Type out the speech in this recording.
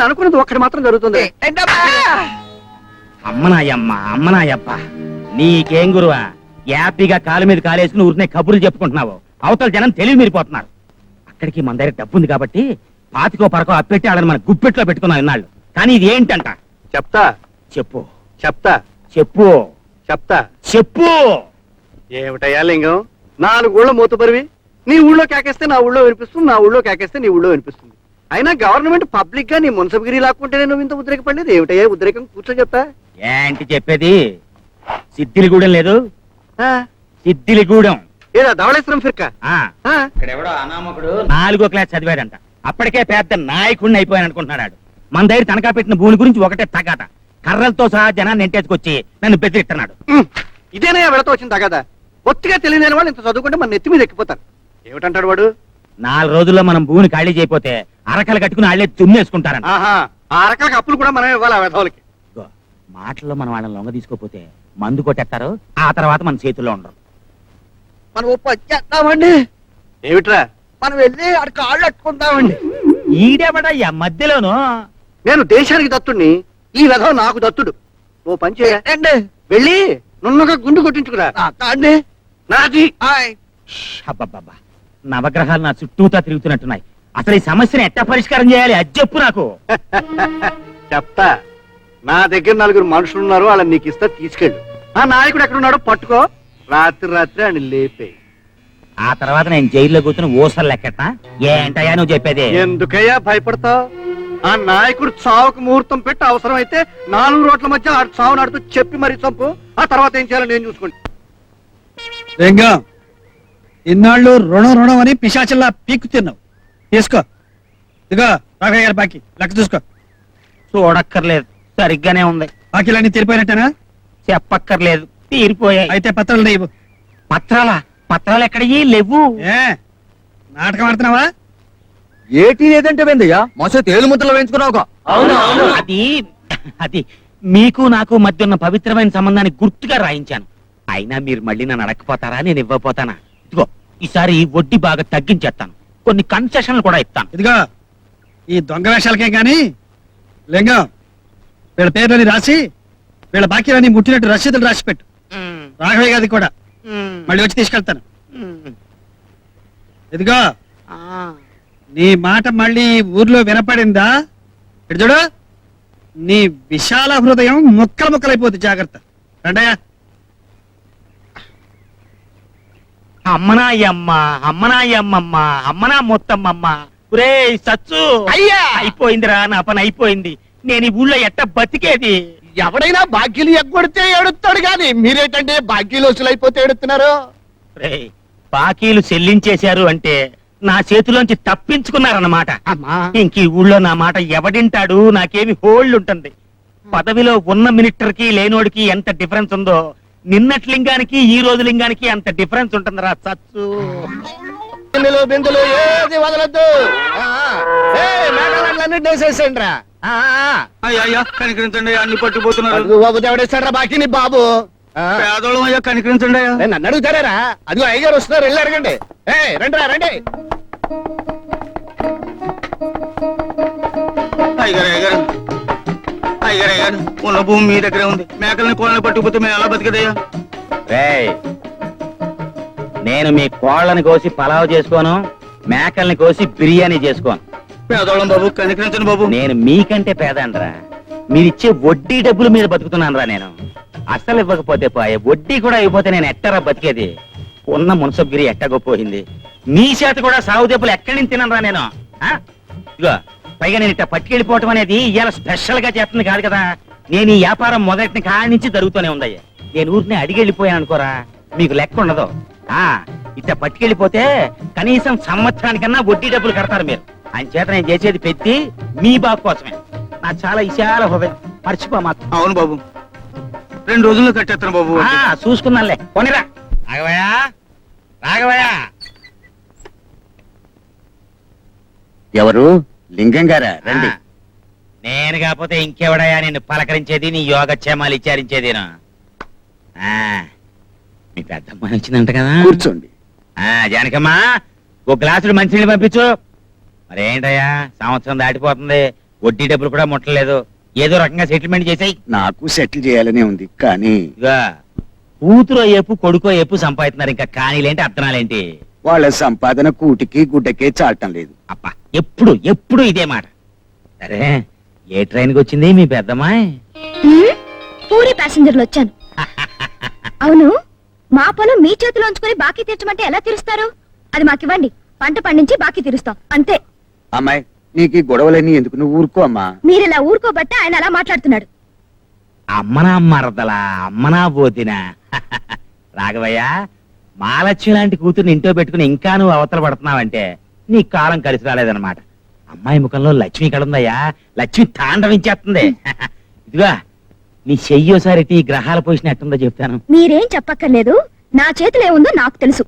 నేను అనుకున్నది ఒక్కటి మాత్రం జరుగుతుంది. అమ్మనాయప్ప నీకేం గురువా యాపీగా కాలు మీద కాలేసుకుని ఊరినే కబుర్లు చెప్పుకుంటున్నావు. అవతల జనం తెలివి మీరిపోతున్నారు. అక్కడికి మన దగ్గర డబ్బు ఉంది కాబట్టి పాతికో పరకో అప్పెట్టి వాళ్ళని మన గుప్పెట్లో పెట్టుకున్నాం ఇన్నాళ్ళు. కానీ ఇది ఏంటంట? చెప్తా. చెప్పు చెప్తా. చెప్పు చెప్తా. చెప్పు. ఏమిటయ్యా లింగం, 4 ఊళ్ళో మూతపరివి. నీ ఊళ్ళో కేకేస్తే నా ఊళ్ళో వినిపిస్తుంది, నా ఊళ్ళో కేకేస్తే నీ ఊళ్ళో వినిపిస్తుంది. అయినా గవర్నమెంట్ పబ్లిక్ గా నీ మున్సబగిరి లాక్కుంటేనే నువ్వు ఇంత ఉద్రేకపడలేదు. ఏమిటయ్యా ఉద్రేకం? కూర్చో చెప్తా. ఏంటి చెప్పేది? సిద్ధిలిగూడెం లేదు, సిద్ధిలిగూడెం ఏదా ధవళేశ్వరం ఫిర్కా. ఇక్కడెవడో అనామకుడు 4వ క్లాస్ చదివాడంట. అప్పటికే పెద్ద నాయకుడిని అయిపోయాను అనుకుంటున్నాడు. మన దగ్గర తనఖా పెట్టిన భూమి గురించి ఒకటే తగాట. కర్రలతో సహా జనాన్ని ఎంటేసుకొచ్చి నన్ను బెదిరిస్తున్నాడు. ఇదేనయ్యా వెళతో వచ్చింది తగాదా? ఒత్తిగా తెలియని వాళ్ళు ఇంత చదువుకుంటే మన నెత్తి మీద ఎక్కిపోతారు. ఏమిటంటాడు వాడు? 4 రోజుల్లో మనం భూమిని ఖాళీ చేయకపోతే అరకలు కట్టుకుని వాళ్ళే తుమ్మేసుకుంటారంట. ఆ అరకలకు అప్పులు కూడా మనం ఇవ్వాలి ఆ వెధవులకి. మాటల్లో మనం వాళ్ళని లొంగ తీసుకోపోతే మందు కొట్టేస్తారు. ఆ తర్వాత మన చేతుల్లో ఉండరు. మనం వచ్చేస్తామండి. ఏమిట్రా? మనం వెళ్ళి అక్కడ కాళ్ళు అట్టుకుంటామండి. ఈడేబడయ్యా మధ్యలోను. నేను దేశానికి దత్తుడిని, ఈ వెధవ నాకు దత్తుడు. ఓ పని చేయండి, వెళ్ళి నున్నగా గుండు కొట్టించుకురా. నాది. అబ్బబ్బబ్బా, నవగ్రహాలు నా చుట్టూతా తిరుగుతున్నట్టున్నాయి. అసలు ఈ సమస్యను ఎట్టా పరిష్కారం చేయాలి అది చెప్పు నాకు. చెప్తా. నా దగ్గర 4 మనుషులు ఉన్నారు, వాళ్ళని నీకు ఇస్తా, తీసుకెళ్ళు. ఆ నాయకుడు ఎక్కడున్నాడో పట్టుకో, రాత్రి అని లేపేయి. ఆ తర్వాత నేను జైల్లో కూర్చుని ఊసలు లెక్కట. ఏంటయ్యా నువ్వు చెప్పేది? ఎందుకయ్యా భయపడతావు? ఆ నాయకుడు చావుకు ముహూర్తం పెట్టి అవసరమైతే 4 రోడ్ల మధ్య ఆ చావు నాడుతూ చెప్పి మరీ చంపు. ఆ తర్వాత ఏం చేయాలో నేను చూసుకోండి. ఇన్నాళ్ళు రుణం అని పిశాచల్లా పీక్కు తిన్నావు. తీసుకో. ఇదిగో రాఘయ్య గారి బాకీ లెక్క చూసుకో. చూడక్కర్లేదు, సరిగ్గానే ఉంది. బాకీలన్నీ తీరిపోయినట్టేనా? చెప్పక్కర్లేదు, తీరిపోయాయి. అయితే పత్రాలు లేవు. పత్రాలు ఎక్కడయ్యి? లేవు. ఏ నాటకం ఆడుతున్నావా? ఏటీ లేదంటే వెందయ్యా మసే తేలు ముద్దలు వేయించుకున్నావుగా. అది మీకు నాకు మధ్య ఉన్న పవిత్రమైన సంబంధాన్ని గుర్తుగా రాయించాను. అయినా మీరు మళ్ళీ నన్ను అడగపోతారా? నేను ఇవ్వపోతానా? ఇదిగో ఈసారి వడ్డీ బాగా తగ్గించేస్తాను, కొన్ని కన్సెషన్లు కూడా ఇస్తాను. ఇదిగో ఈ దొంగ వేషాలకే గాని లింగం వీళ్ళ పేర్లని రాసి వీళ్ళ బాకీలన్నీ ముట్టినట్టు రసీదులు రాసి పెట్టు. రాఘవయ్య గారి కూడా మళ్ళీ వచ్చి తీసుకెళ్తాను. ఇదిగో నీ మాట మళ్ళీ ఊర్లో వినపడిందా? ఇటు చూడు, నీ విశాల హృదయం ముక్కలైపోతుంది. జాగ్రత్త. రండయ్యా. అమ్మనా మొత్తమ్మమ్మ. ఒరే సచ్చు, అయ్యా అయిపోయిందిరా, నా పని అయిపోయింది. నేను ఈ ఊళ్ళో ఎట్ట బతికేది? ఎవడైనా బాకీలు ఎగ్గొడితే ఏడుస్తాడు గాని మీరేంటంటే బాకీలు వసూలైపోతే ఏడుతున్నారు. బాకీలు చెల్లించేశారు అంటే నా చేతిలోంచి తప్పించుకున్నారన్నమాట. అమ్మా, ఇంక ఈ ఊళ్ళో నా మాట ఎవడింటాడు? నాకేమి హోల్డ్ ఉంటుంది. పదవిలో ఉన్న మినిస్టర్కి లేనోడికి ఎంత డిఫరెన్స్ ఉందో, నిన్నటి లింగానికి ఈ రోజు లింగానికి అంత డిఫరెన్స్ ఉంటుందిరా సచ్చు. బిందులు ఏది వదలద్దు. మేఘాలన్నిసేసేయండి రా. అయ్యా కనికరించండి, అన్ని పట్టుకుపోతున్నారు. ఎవడేస్తాడు రా బాకీని? బాబు పేదోళం అయ్యా కనికరించండి. నన్ను అడుగుతారా? అదిగో అయ్యగారు వస్తున్నారు, వెళ్ళి అడగండి. రండి రండి. అయ్యగారు ఉన్న భూమి మీ దగ్గరే ఉంది. మేకల్ని కోళ్ళని పట్టుకుపోతే మేము ఎలా బతికదయ్యా? నేను మీ కోళ్ళని కోసి పలావ్ చేసుకోను, మేకల్ని కోసి బిర్యానీ చేసుకోను. పేదోళం బాబు, కనికరించండి బాబు. నేను మీకంటే పేదండ్రా. మీరిచ్చే వడ్డీ డబ్బుల మీద బతుకుతున్నాను రా నేను. అసలు ఇవ్వకపోతే పోయే, వడ్డీ కూడా అయిపోతే నేను ఎట్టరా బతికేది? ఉన్న మున్సబ్గిరి ఎట్టగొప్పోయింది. మీ చేత కూడా సాగు దెబ్బలు ఎక్కడి నుంచి తినరా నేను? ఇగో పైగా నేను ఇట్ట పట్టుకెళ్ళిపోవటం అనేది ఇవాళ స్పెషల్ గా చేస్తుంది కాదు కదా. నేను ఈ వ్యాపారం మొదటి కాడి నుంచి జరుగుతూనే ఉందయ్యా. నేను ఊరిని అడిగి వెళ్ళిపోయాను అనుకోరా, మీకు లెక్క ఉండదు. ఇట్ట పట్టుకెళ్ళిపోతే కనీసం సంవత్సరానికన్నా వడ్డీ డబ్బులు కడతారు మీరు. ఆయన చేత నేను చేసేది పెట్టి మీ బాబు కోసమే. నాకు చాలా విశాల హృదయం, మర్చిపో మాత్రం. అవును బాబు, 2 రోజుల్లో కట్టేస్తాను బాబు. చూసుకున్నానులే, కొనిరా. రాఘవయ్య. ఎవరు? లింగం గారా? రండి. నేను కాకపోతే ఇంకెవడయా నిన్ను పలకరించేది, నీ యోగక్షేమాలు విచారించేది? మీ పెద్దమ్మ వచ్చిందంట కదా, కూర్చోండి. జానకమ్మా, 1 గ్లాసుడు మంచినీళ్ళు పంపించు. మరేంటయ్యా, సంవత్సరం దాటిపోతుంది, వడ్డీ డబ్బులు కూడా ముట్టలేదు. ఏదో రకంగా సెటిల్మెంట్ చేసాయి. నాకు సెటిల్ చేయాలనే ఉంది కానీ ఇదిగా కూతురు అయ్యేపు కొడుకు అయ్యేపు సంపాదిస్తున్నారు. ఇంకా కానీలేంటి అర్థనాలేంటి? వాళ్ళ సంపాదన కూటికి గుడ్డకే చాలటం లేదు. అప్ప ఎప్పుడు ఎప్పుడు ఇదే మాట. సరే, ఏ ట్రైన్కి వచ్చింది మీ పెద్దమ్మాయి? పూరి ప్యాసింజర్లు వచ్చాను. అవును, మా పొలం మీ చేతిలో ఉంచుకొని బాకీ తీర్చమంటే ఎలా తీరుస్తారు? అది మాకివ్వండి, పంట పండించి బాకీ తీరుస్తాం అంతే. అమ్మాయి, నీకు ఈ గొడవలన్నీ ఎందుకు? నువ్వు ఊరుకో అమ్మా. మీరిలా ఊరుకోబట్టే ఆయన అలా మాట్లాడుతున్నాడు. అమ్మనా మరదలా, అమ్మనా పోతినా? రాఘవయ్య, మహాలక్ష్మి లాంటి కూతుర్ని ఇంట్లో పెట్టుకుని ఇంకా నువ్వు అవతల పడుతున్నావంటే నీ కాలం కలిసి రాలేదన్నమాట. అమ్మాయి ముఖంలో లక్ష్మి కడుందయ్యా, లక్ష్మి తాండవించేస్తుంది. ఇదిగా నీ చెయ్యోసారి ఈ గ్రహాల పొజిషన్ ఎట్టుందో చెప్తాను. మీరేం చెప్పక్కర్లేదు, నా చేతిలో ఏముందో నాకు తెలుసు.